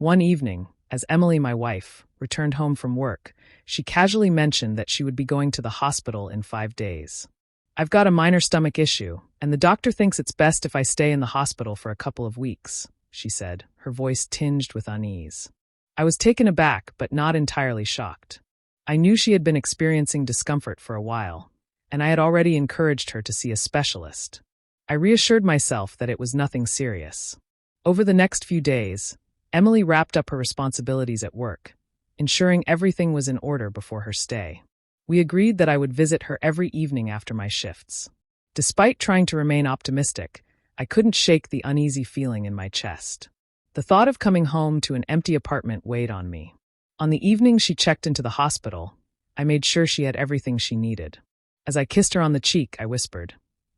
One evening, as Emily, my wife, returned home from work, she casually mentioned that she would be going to the hospital in 5 days. "I've got a minor stomach issue, and the doctor thinks it's best if I stay in the hospital for a couple of weeks," she said, her voice tinged with unease. I was taken aback, but not entirely shocked. I knew she had been experiencing discomfort for a while, and I had already encouraged her to see a specialist. I reassured myself that it was nothing serious. Over the next few days, Emily wrapped up her responsibilities at work, ensuring everything was in order before her stay. We agreed that I would visit her every evening after my shifts. Despite trying to remain optimistic, I couldn't shake the uneasy feeling in my chest. The thought of coming home to an empty apartment weighed on me. On the evening she checked into the hospital, I made sure she had everything she needed. As I kissed her on the cheek, I whispered,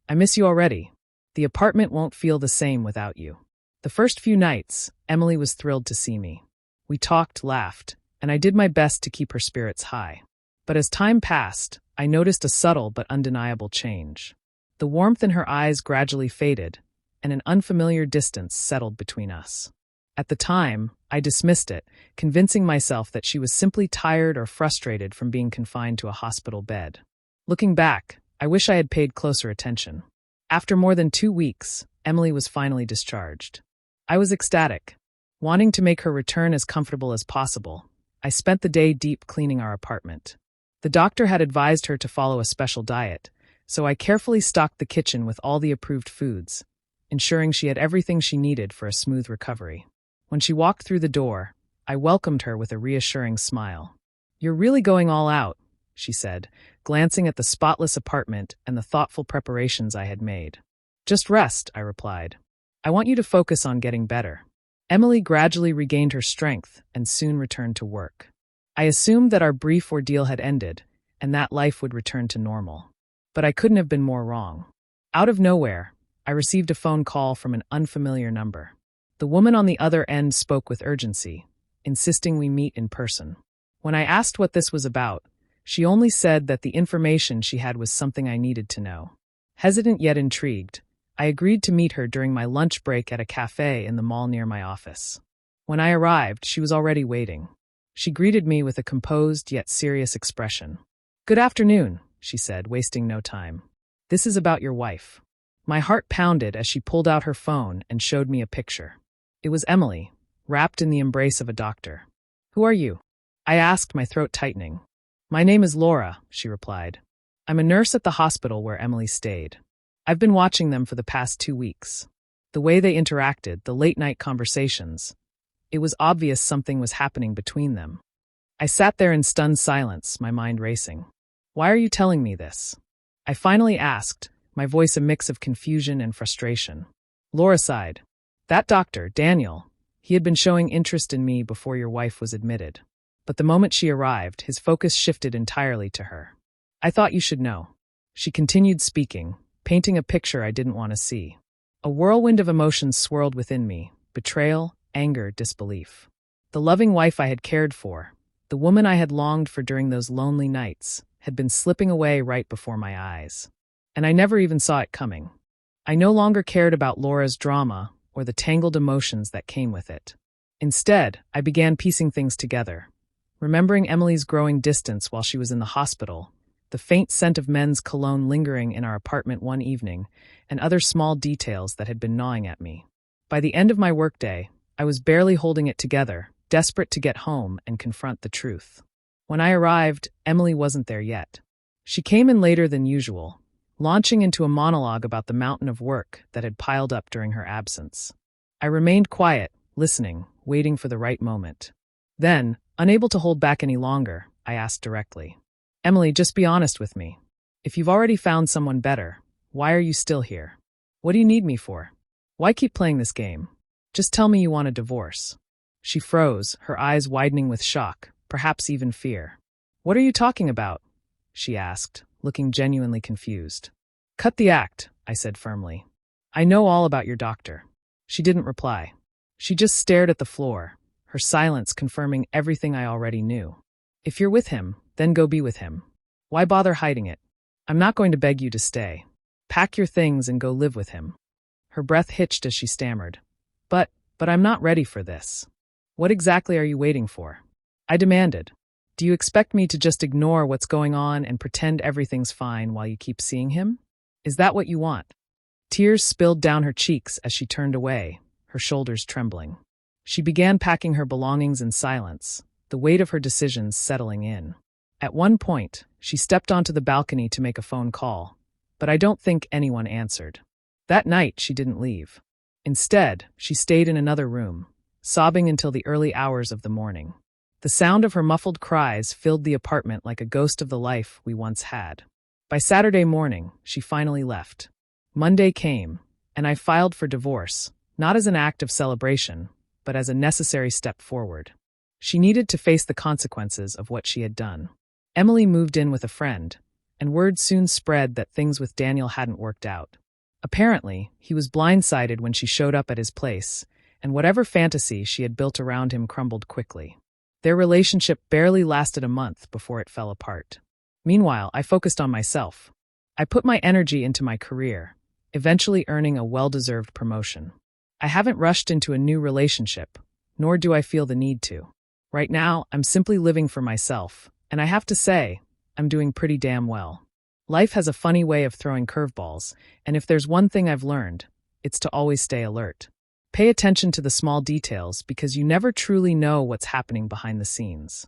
"I miss you already. The apartment won't feel the same without you." The first few nights, Emily was thrilled to see me. We talked, laughed, and I did my best to keep her spirits high. But as time passed, I noticed a subtle but undeniable change. The warmth in her eyes gradually faded, and an unfamiliar distance settled between us. At the time, I dismissed it, convincing myself that she was simply tired or frustrated from being confined to a hospital bed. Looking back, I wish I had paid closer attention. After more than 2 weeks, Emily was finally discharged. I was ecstatic. Wanting to make her return as comfortable as possible, I spent the day deep cleaning our apartment. The doctor had advised her to follow a special diet, so I carefully stocked the kitchen with all the approved foods, ensuring she had everything she needed for a smooth recovery. When she walked through the door, I welcomed her with a reassuring smile. "You're really going all out," she said, glancing at the spotless apartment and the thoughtful preparations I had made. "Just rest," I replied. "I want you to focus on getting better." Emily gradually regained her strength and soon returned to work. I assumed that our brief ordeal had ended and that life would return to normal. But I couldn't have been more wrong. Out of nowhere, I received a phone call from an unfamiliar number. The woman on the other end spoke with urgency, insisting we meet in person. When I asked what this was about, she only said that the information she had was something I needed to know. Hesitant yet intrigued, I agreed to meet her during my lunch break at a cafe in the mall near my office. When I arrived, she was already waiting. She greeted me with a composed yet serious expression. "Good afternoon," she said, wasting no time. "This is about your wife." My heart pounded as she pulled out her phone and showed me a picture. It was Emily, wrapped in the embrace of a doctor. "Who are you?" I asked, my throat tightening. "My name is Laura," she replied. "I'm a nurse at the hospital where Emily stayed. I've been watching them for the past 2 weeks. The way they interacted, the late-night conversations. It was obvious something was happening between them." I sat there in stunned silence, my mind racing. "Why are you telling me this?" I finally asked, my voice a mix of confusion and frustration. Laura sighed. "That doctor, Daniel, he had been showing interest in me before your wife was admitted. But the moment she arrived, his focus shifted entirely to her. I thought you should know." She continued speaking, painting a picture I didn't want to see. A whirlwind of emotions swirled within me: betrayal, anger, disbelief. The loving wife I had cared for, the woman I had longed for during those lonely nights, had been slipping away right before my eyes. And I never even saw it coming. I no longer cared about Laura's drama or the tangled emotions that came with it. Instead, I began piecing things together. Remembering Emily's growing distance while she was in the hospital, the faint scent of men's cologne lingering in our apartment one evening, and other small details that had been gnawing at me. By the end of my workday, I was barely holding it together, desperate to get home and confront the truth. When I arrived, Emily wasn't there yet. She came in later than usual, launching into a monologue about the mountain of work that had piled up during her absence. I remained quiet, listening, waiting for the right moment. Then, unable to hold back any longer, I asked directly, "Emily, just be honest with me. If you've already found someone better, why are you still here? What do you need me for? Why keep playing this game? Just tell me you want a divorce." She froze, her eyes widening with shock, perhaps even fear. "What are you talking about?" she asked, looking genuinely confused. "Cut the act," I said firmly. "I know all about your doctor." She didn't reply. She just stared at the floor, her silence confirming everything I already knew. "If you're with him, then go be with him. Why bother hiding it? I'm not going to beg you to stay. Pack your things and go live with him." Her breath hitched as she stammered. But I'm not ready for this." What exactly are you waiting for? I demanded. Do you expect me to just ignore what's going on and pretend everything's fine while you keep seeing him? Is that what you want? Tears spilled down her cheeks as she turned away, her shoulders trembling. She began packing her belongings in silence, the weight of her decisions settling in. At one point, she stepped onto the balcony to make a phone call, but I don't think anyone answered. That night, she didn't leave. Instead, she stayed in another room, sobbing until the early hours of the morning. The sound of her muffled cries filled the apartment like a ghost of the life we once had. By Saturday morning, she finally left. Monday came, and I filed for divorce, not as an act of celebration, but as a necessary step forward. She needed to face the consequences of what she had done. Emily moved in with a friend, and word soon spread that things with Daniel hadn't worked out. Apparently, he was blindsided when she showed up at his place, and whatever fantasy she had built around him crumbled quickly. Their relationship barely lasted a month before it fell apart. Meanwhile, I focused on myself. I put my energy into my career, eventually earning a well-deserved promotion. I haven't rushed into a new relationship, nor do I feel the need to. Right now, I'm simply living for myself, and I have to say, I'm doing pretty damn well. Life has a funny way of throwing curveballs, and if there's one thing I've learned, it's to always stay alert. Pay attention to the small details because you never truly know what's happening behind the scenes.